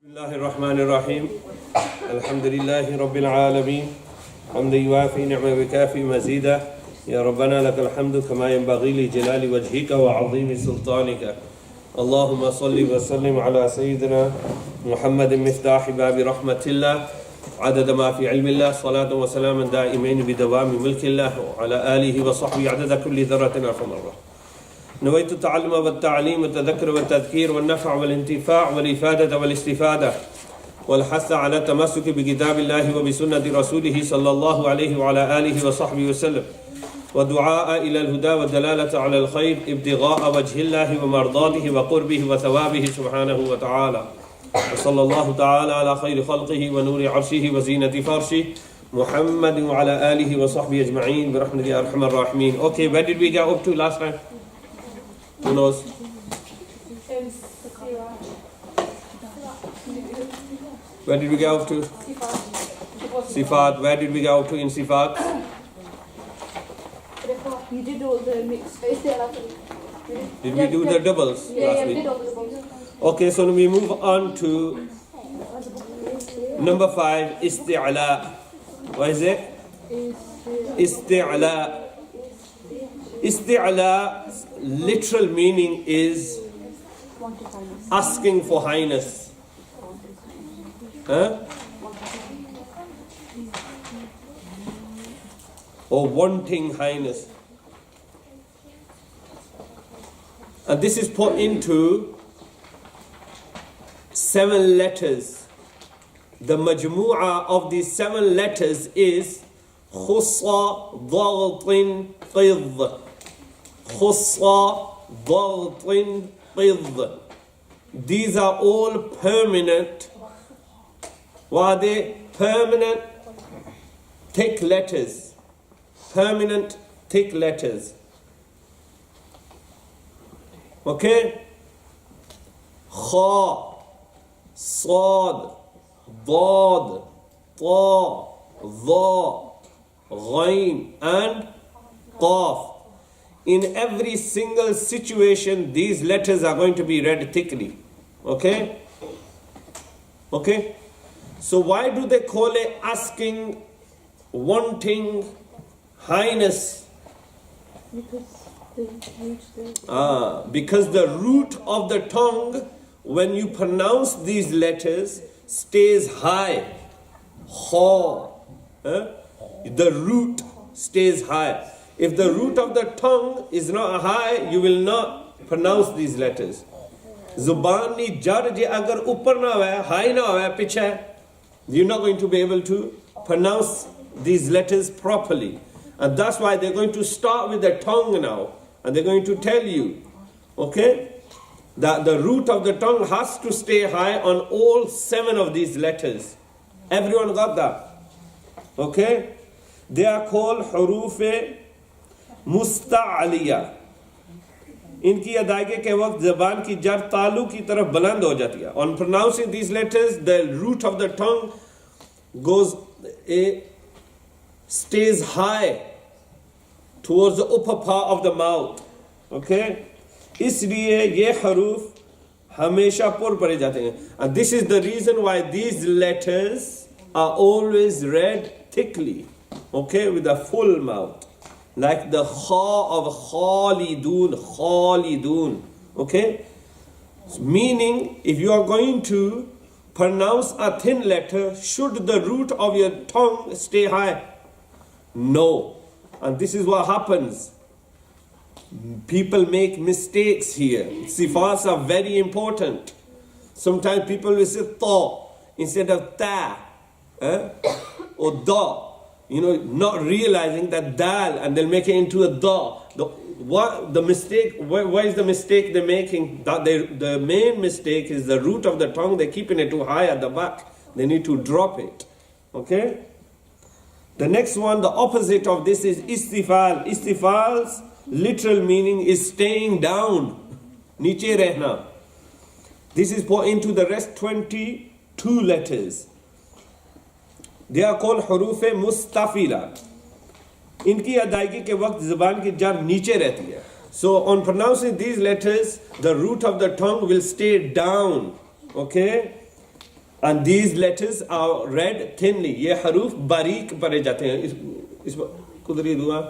الله الرحمن الرحيم الحمد لله رب العالمين حمد يوافي نعمة وكافي مزيدا يا ربنا لك الحمد كما ينبغي لجلال وجهك وعظيم سلطانك اللهم صل وسلم على سيدنا محمد مفتاح باب رحمة الله عدد ما في علم الله صلاة وسلاما دائمين بدوام ملك الله وعلى آله وصحبه عدد كل ذرة ألف مرة نويت التعلم والتعليم والتذكر والتذكير والنفع والانتفاع والإفادة والاستفادة والحث على التمسك بكتاب الله وبسنة رسوله صلى الله عليه وعلى آله وصحبه وسلم ودعاء إلى الهدى والدلالة على الخير ابتغاء وجه الله ومرضاته وقربه وثوابه سبحانه وتعالى وصلى الله تعالى على خير خلقه ونور عرشه وزينة فرشه محمد وعلى آله وصحبه أجمعين برحمتك يا أرحم الراحمين. Okay, where did we get up to last time? Who knows? Where did we get up to? Sifat. Where did we get up to in Sifat? You did all the mixed. Did we do the doubles last week? Okay, so we move on to number 5, isti'la. What is it? Isti'la. Isti'la's literal meaning is asking for highness. Huh? Or wanting highness. And this is put into 7 letters. The majmu'ah of these 7 letters is khussa dagtin qidh. Khussa dagtin qidh. These are all permanent. What are they? Permanent thick letters. Permanent thick letters. Okay? Kha, Sad, Dad, Ta, Dha, Ghain and Qaf. In every single situation, these letters are going to be read thickly. Okay? Okay? So why do they call it asking, wanting, highness? Because the root of the tongue, when you pronounce these letters, stays high. Ha. The root stays high. If the root of the tongue is not high, you will not pronounce these letters. Zuban ni jar je agar upar na hai, high na hai, pitch hai, you're not going to be able to pronounce these letters properly. And that's why they're going to start with the tongue now. And they're going to tell you, okay, that the root of the tongue has to stay high on all 7 of these letters. Everyone got that? Okay? They are called huruf musta'aliya. इनकी अदायगी के वक्त ज़बान की जड़ तालू की तरफ बुलंद हो जाती है. On pronouncing these letters, the root of the tongue stays high towards the upper part of the mouth. Okay? इसलिए ये हरूफ हमेशा पुर पढ़े जाते हैं. And this is the reason why these letters are always read thickly. Okay? With a full mouth. Like the kha of khalidun, khalidun. Okay? Meaning, if you are going to pronounce a thin letter, should the root of your tongue stay high? No. And this is what happens. People make mistakes here. Sifats are very important. Sometimes people will say ta instead of ta. Or da. You know, not realizing that dal, and they'll make it into a da. The mistake, why is the mistake they're making? The main mistake is the root of the tongue. They're keeping it too high at the back. They need to drop it. Okay? The next one, the opposite of this is istifal. Istifal's literal meaning is staying down. Niche rehna. This is put into the rest 22 letters. They are called huruf mustafila. इनकी अदायगी के वक्त ज़बान की जड़ नीचे रहती है. So on pronouncing these letters, the root of the tongue will stay down. Okay? And these letters are read thinly. ये हरूफ बारीक पढ़े जाते हैं. इस कुदरी दुआ.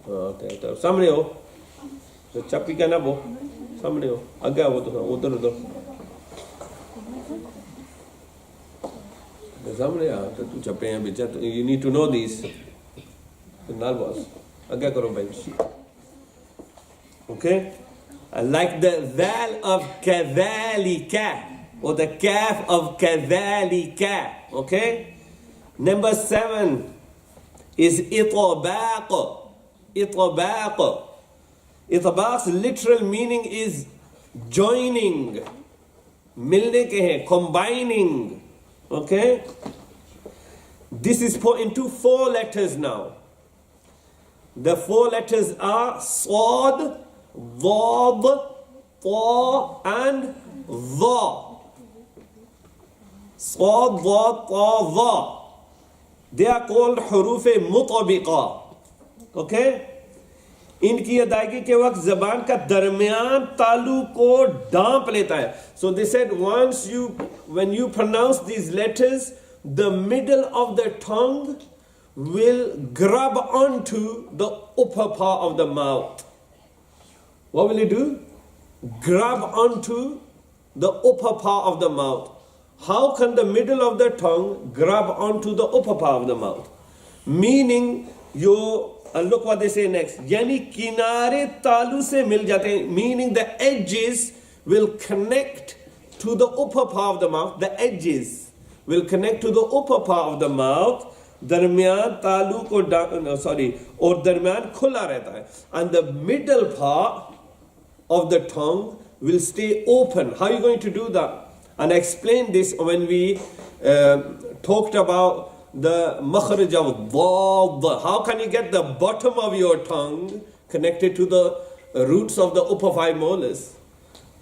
तो सामने हो. तो चप्पी का ना वो. सामने हो. आगे आओ तो उधर उधर. सामने आ. तो तू चप्पे हैं बेचा. You need to know these. नाल बॉस. आगे करो भाई. Okay. Like the val of kadhalika. Or the kaf of kadhalika. Okay? Number 7 is itabaq. Itabaq. Itabaq's literal meaning is joining. Milne ke hai, combining. Okay? This is put into 4 letters now. The 4 letters are Sad, Dad, Ta, and Dha. Sad, Dad, Ta, Dha. They are called huruf mutabiqa. Okay? इनकी अदायगी के वक्त जबान का दरमियान तालु को ढांप लेता है. So they said when you pronounce these letters, the middle of the tongue will grab onto the upper part of the mouth. What will it do? Grab onto the upper part of the mouth. How can the middle of the tongue grab onto the upper part of the mouth? Meaning, and look what they say next. Yani kinare talu se mil jate hain. Meaning the edges will connect to the upper part of the mouth. The edges will connect to the upper part of the mouth. दरमियान तालू को और दरमियान खुला रहता है. And the middle part of the tongue will stay open. How are you going to do that? And I explained this when we talked about the makhraj of dad. How can you get the bottom of your tongue connected to the roots of the upper 5 molars?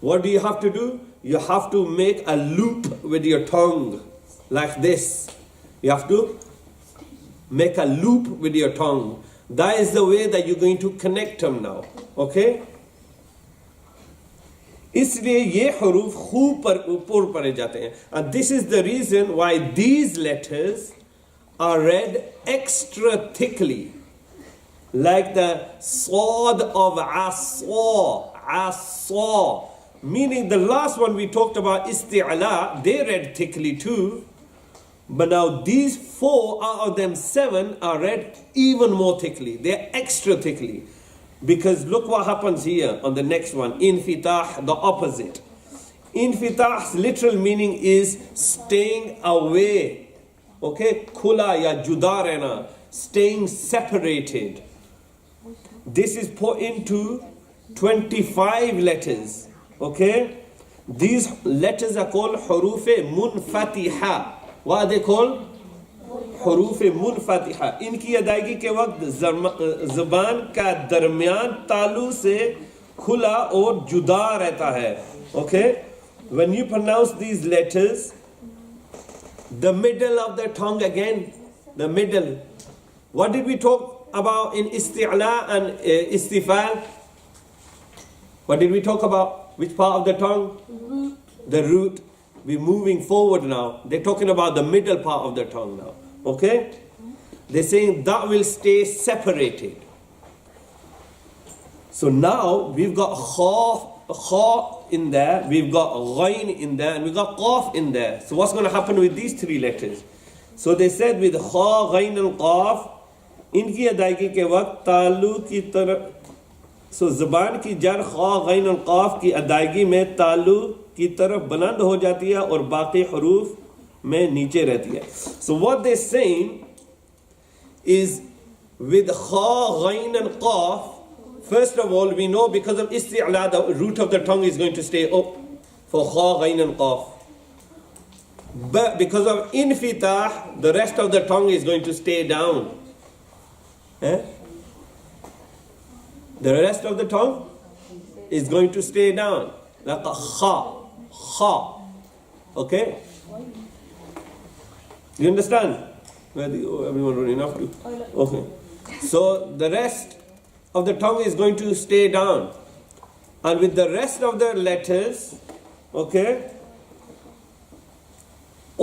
What do you have to do? You have to make a loop with your tongue like this. You have to make a loop with your tongue. That is the way that you're going to connect them now. Okay? इसलिए ये हरूफ खूब पर ऊपर पढ़े जाते हैं. And this is the reason why these letters are read extra thickly. Like the sword of asa. Meaning the last one we talked about, isti'ala, they read thickly too. But now these 4 out of them 7 are read even more thickly. They're extra thickly. Because look what happens here on the next one. Infitah, the opposite. Infitah's literal meaning is staying away. Okay? Khula ya juda rehna. Staying separated. This is put into 25 letters. Okay? These letters are called huruf munfatiha. What are they called? हरूफ मुनफतिहा. इनकी अदायगी के वक्त ज़बान का दरमियान तालू से खुला और जुदा रहता है. Okay? When you pronounce these letters, the middle of the tongue again, the middle. What did we talk about in isti'la and istifal? What did we talk about? Which part of the tongue? Root. The root. We're moving forward now. They're talking about the middle part of the tongue now. Okay? They're saying that will stay separated. So now we've got kha in there, we've got ghain in there, and we've got qaf in there. So what's going to happen with these 3 letters? So they said with kha, ghain and qaf, इनकी अदायगी के वक्त तालू की तरफ. So ज़बान की जर kha, ghain and qaf की अदायगी में तालू की तरफ बुलंद हो जाती है और बाकी हरूफ में नीचे रहती है. So what they're saying is with kha, ghain and qaf, first of all we know because of isti'la the root of the tongue is going to stay up for kha, ghain and qaf. But because of infitah the rest of the tongue is going to stay down. The rest of the tongue is going to stay down. Like a kha. Okay? You understand? Everyone running enough to? Okay. So the rest of the tongue is going to stay down. And with the rest of the letters, okay,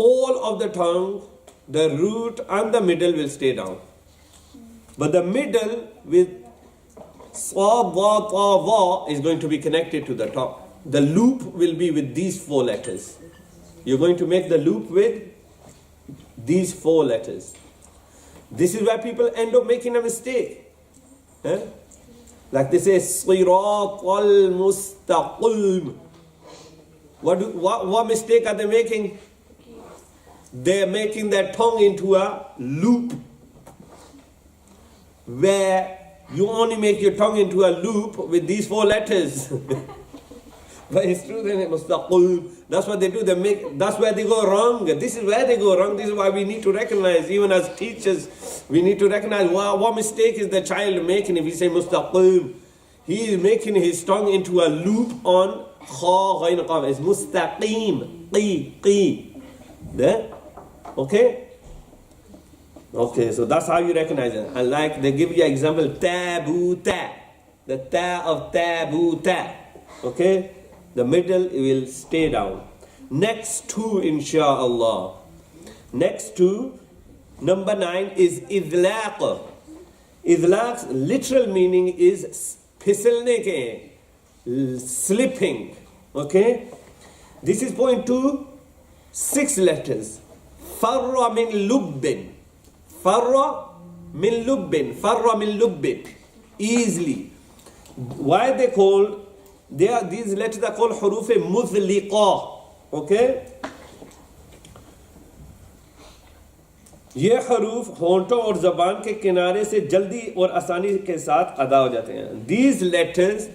all of the tongue, the root and the middle will stay down. But the middle with sa, va, ta, va is going to be connected to the top. The loop will be with these 4 letters. You're going to make the loop with these 4 letters. This is where people end up making a mistake. Like they say, Sirat al-Mustaqim. What mistake are they making? They're making their tongue into a loop, where you only make your tongue into a loop with these 4 letters. But it's true, then Mustaqim. That's what they do. That's where they go wrong. This is where they go wrong. This is why we need to recognize, even as teachers, we need to recognize what mistake is the child making if we say Mustaqim. He is making his tongue into a loop on Kha, Ghain, Qaf. It's Mustaqim. Qi. There? Okay? Okay, so that's how you recognize it. And like they give you an example, Tabuta. The Ta of Tabuta. Okay? The middle will stay down. Next 2, insha'Allah. Next 2, number 9 is idlaq. Idlaq's literal meaning is pisalne ke, slipping. Okay? This is point 2, 6 letters. Farra min lubbin. Farra min lubbin. Farra min lubbin. Easily. Why they called? These letters are called huruf muzliqa. Okay? ये हरूफ होंठों और ज़बान के किनारे से जल्दी और आसानी के साथ अदा हो जाते हैं. These letters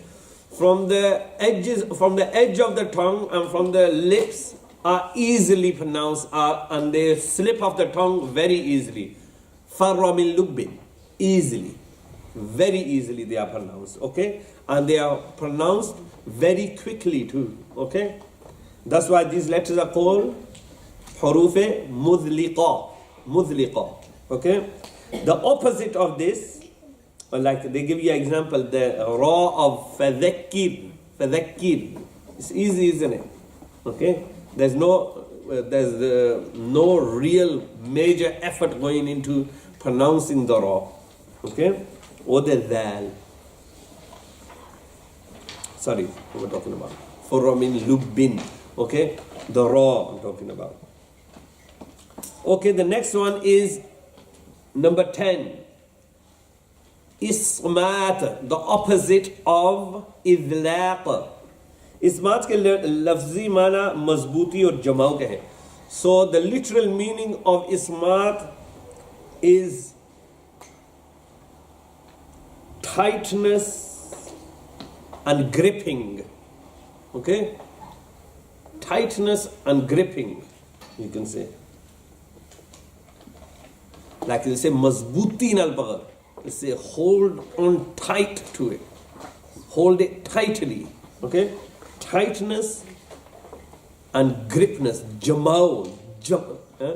from the edge of the tongue and from the lips are easily pronounced and they slip off the tongue very easily. Farra min lubbin. Easily. Very easily they are pronounced. Okay? And they are pronounced very quickly too. Okay? That's why these letters are called huruf mudliqa. Mudliqa. Okay? The opposite of this, like they give you an example, the ra of fadhakkir. Fadhakkir. It's easy, isn't it? Okay? There's no real major effort going into pronouncing the ra. Okay? Or the dhal. Sorry, what we're talking about. Farra min lubbin. Okay? The ra I'm talking about. Okay, the next one is number 10. Ismat, the opposite of idlaq. Ismat ke lafzi mana mazbuti और जमाव के हैं. So the literal meaning of ismat is tightness and gripping. Okay? Tightness and gripping, you can say. Like they say, mazbuti nal pagar. They say, hold on tight to it. Hold it tightly. Okay? Tightness and gripness. Jamao.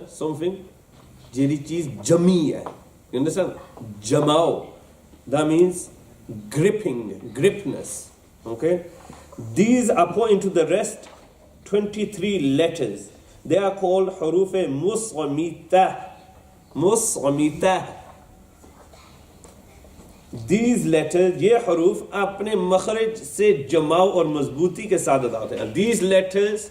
Something. Jeri cheez jami hai. You understand? Jamao. That means gripping, gripness. Okay? These are pointing to the rest 23 letters. They are called huruf mus'amita. Mus'amita. These letters, ये हरूफ अपने मखरज से जमाव और मजबूती के साथ अदा होते हैं. These letters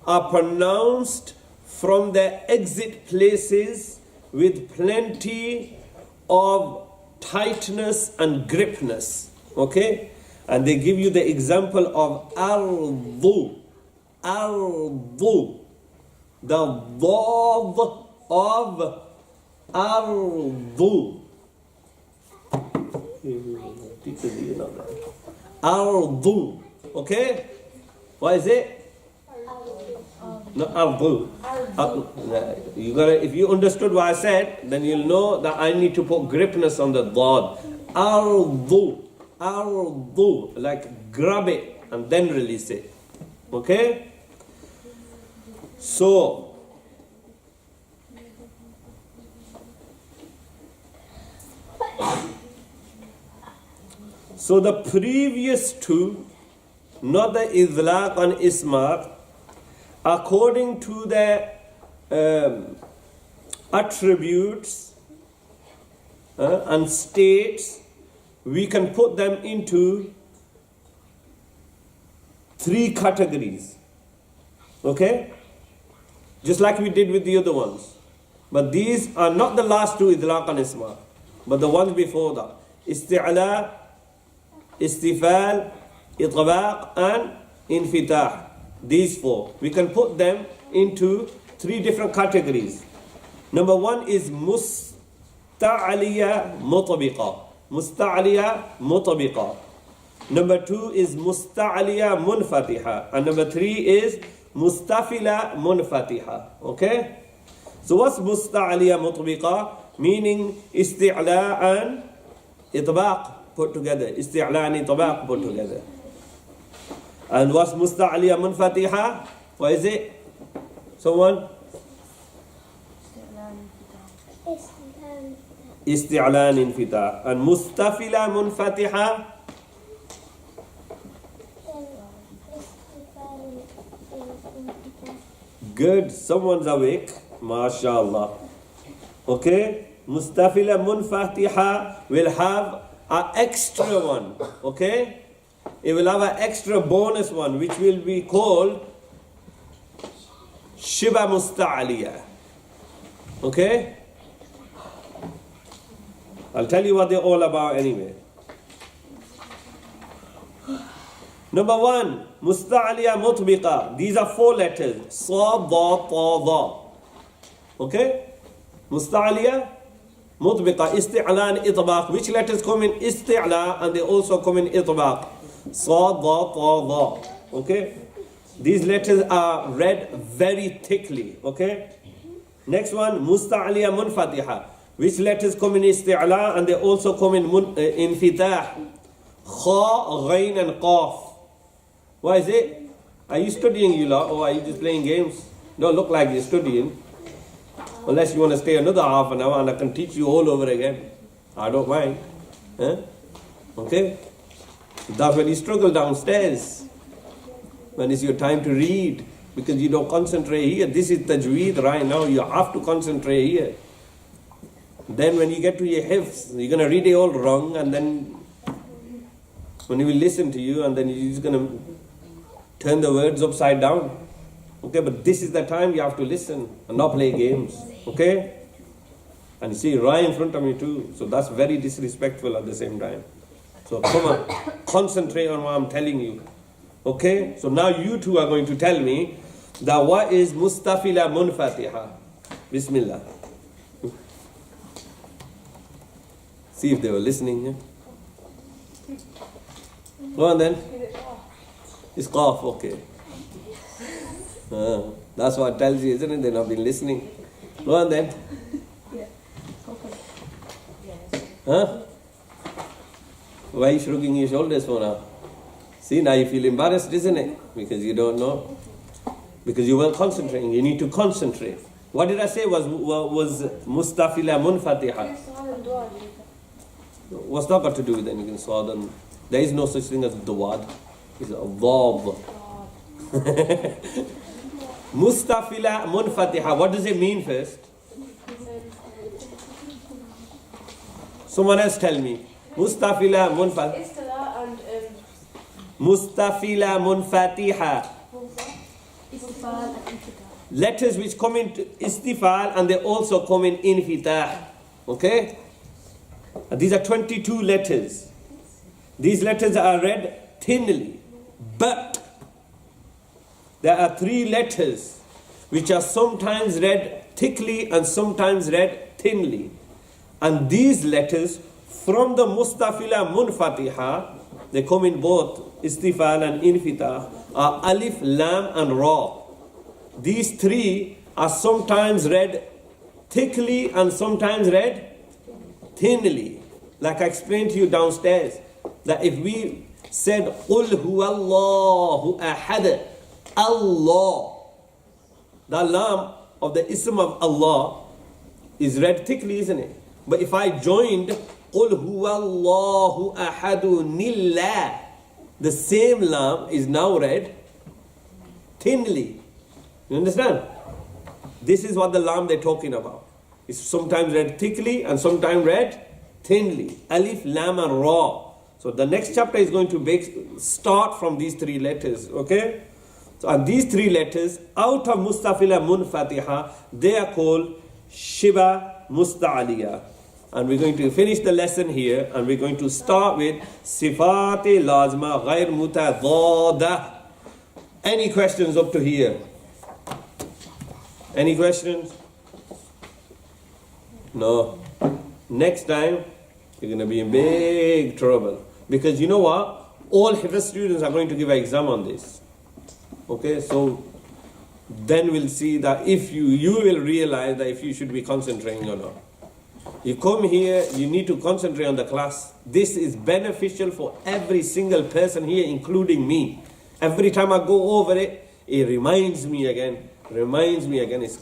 are pronounced from their exit places with plenty of tightness and gripness. Okay? And they give you the example of ardu. Ardu. The vav of ardu. Ardu. Okay? What is it? No, ardu. You gotta, if you understood what I said, then you'll know that I need to put gripness on the dad. Ardu. Ardu. Like grab it and then release it. Okay? So the previous two, not the idlaq and ismat, according to the attributes and states, we can put them into 3 categories. Okay? Just like we did with the other ones. But these are not the last 2, idlaq and isma, but the ones before that. Isti'la, istifal, itbaq and infitah. These 4. We can put them into 3 different categories. Number 1 is musta'aliya mutabiqa. Musta'aliya mutabiqa. Number 2 is musta'aliya munfatiha. And number 3 is mustafila munfatiha. Okay? So what's musta'aliya mutabiqa? Meaning isti'la and itbaq put together. Isti'la and itbaq put together. And what's musta'aliya munfatiha? What is it? Someone? Isti'lan infitah. And mustafila munfatiha? Good. Someone's awake. MashaAllah. Okay? Mustafila munfatiha will have an extra one. Okay? It will have an extra bonus one, which will be called Shiba Musta'aliya. Okay? I'll tell you what they're all about anyway. Number 1, Musta'aliya Mutbiqa. These are 4 letters. Sa, Da, Ta, Da. Okay? Musta'aliya Mutbiqa. Isti'la and itbaq. Which letters come in isti'la and they also come in itbaq? Sa, Da, Ta, Da. Okay? These letters are read very thickly. Okay? Next one, Musta'aliya Munfatiha. Which letters come in isti'la and they also come in infitah? Kha, Ghain and Qaf. Why is it? Are you studying, you lot, or are you just playing games? Don't look like you're studying. Unless you want to stay another half an hour and I can teach you all over again. I don't mind. Okay? That's when you struggle downstairs. When it's your time to read. Because you don't concentrate here. This is Tajweed right now. You have to concentrate here. Then when you get to your hifz, you're going to read it all wrong, and then when he will listen to you, and then you're just going to turn the words upside down. Okay, but this is the time you have to listen and not play games. Okay? And you see, right in front of me too. So that's very disrespectful at the same time. So come on, concentrate on what I'm telling you. Okay? So now you two are going to tell me that what is Mustafila Munfatiha? Bismillah. See if they were listening. Yeah? Go on then. It's Qaf, okay. That's what it tells you, isn't it? They've not been listening. Go on then. Huh? Why are you shrugging your shoulders for now? See, now you feel embarrassed, isn't it? Because you don't know. Because you weren't concentrating. You need to concentrate. What did I say was Mustafila Munfatiha? What's that got to do with anything? So there is no such thing as Dawad. It's a Dab. Mustafila Munfatiha. What does it mean first? Someone else tell me. Mustafila Munfatiha. Mustafila Munfatiha. Letters which come in istifal and they also come in infitah. Okay? And these are 22 letters. These letters are read thinly. But there are 3 letters which are sometimes read thickly and sometimes read thinly. And these letters from the Mustafila Munfatiha, they come in both istifal and infitah, are alif, lam and ra. These 3 are sometimes read thickly and sometimes read thinly. Like I explained to you downstairs, that if we said Qul huwallahu ahad, Allah, the lam of the ism of Allah is read thickly, isn't it? But if I joined Qul huwallahu ahadun nillah, the same lam is now read thinly. You understand? This is what the lam they're talking about. It's sometimes read thickly and sometimes read thinly. Alif, lam and ra. So the next chapter is going to start from these three letters, okay? So and these three letters, out of mustafila munfatiha, they are called shiba musta'aliya. And we're going to finish the lesson here, and we're going to start with sifati lazma ghair mutadada. Any questions up to here? Any questions? No. Next time, you're going to be in big trouble. Because you know what? All Hifz students are going to give an exam on this. Okay, so then we'll see that if you will realize that if you should be concentrating or not. You come here, you need to concentrate on the class. This is beneficial for every single person here, including me. Every time I go over it, it reminds me again. It's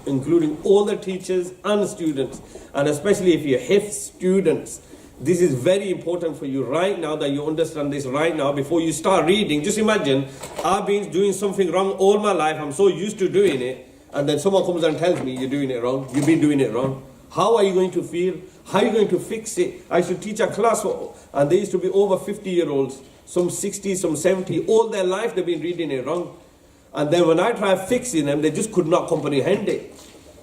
including all the teachers and students. And especially if you're Hifz students, this is very important for you right now, that you understand this right now before you start reading. Just imagine, I've been doing something wrong all my life. I'm so used to doing it. And then someone comes and tells me you're doing it wrong. You've been doing it wrong. How are you going to feel? How are you going to fix it? I should teach a class, and they used to be over 50-year-olds, some 60, some 70. All their life they've been reading it wrong. And then when I tried fixing them, they just could not comprehend it.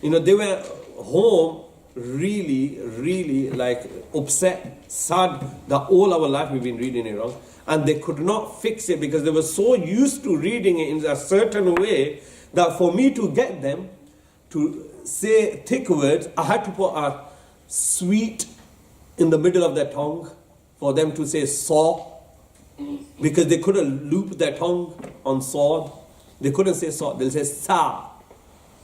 You know, they were home really like upset, sad that all our life we've been reading it wrong. And they could not fix it because they were so used to reading it in a certain way that for me to get them to say thick words, I had to put a sweet in the middle of their tongue for them to say saw, because they couldn't loop their tongue on sword. They couldn't say saw, they'll say sa.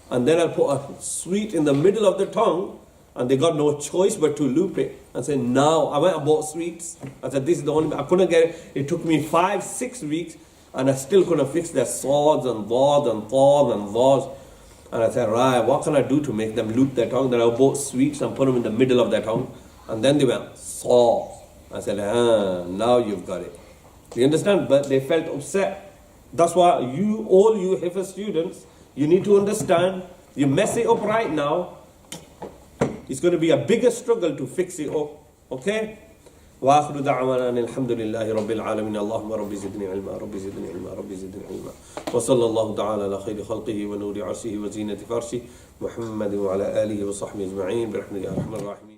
And then I'll put a sweet in the middle of the tongue, and they got no choice but to loop it and say now. I went and bought sweets. I said this is the only, I couldn't get it. It took me 5-6 weeks and I still couldn't fix their swords and daws and thaws and dhaws. And I said, right, what can I do to make them loop their tongue? Then I bought sweets and put them in the middle of their tongue. And then they went, saw. I said, now you've got it. Do you understand? But they felt upset. That's why all you Hifz students, you need to understand, you mess it up right now, it's going to be a bigger struggle to fix it up. Okay? وآخر دعوانا أن الحمد لله رب العالمين اللهم رب زدني علما رب زدني علما رب زدني علما وصلى الله تعالى على خير خلقه ونور عرشه وزينة فرشه محمد وعلى آله وصحبه أجمعين برحمته يا أرحم الراحمين.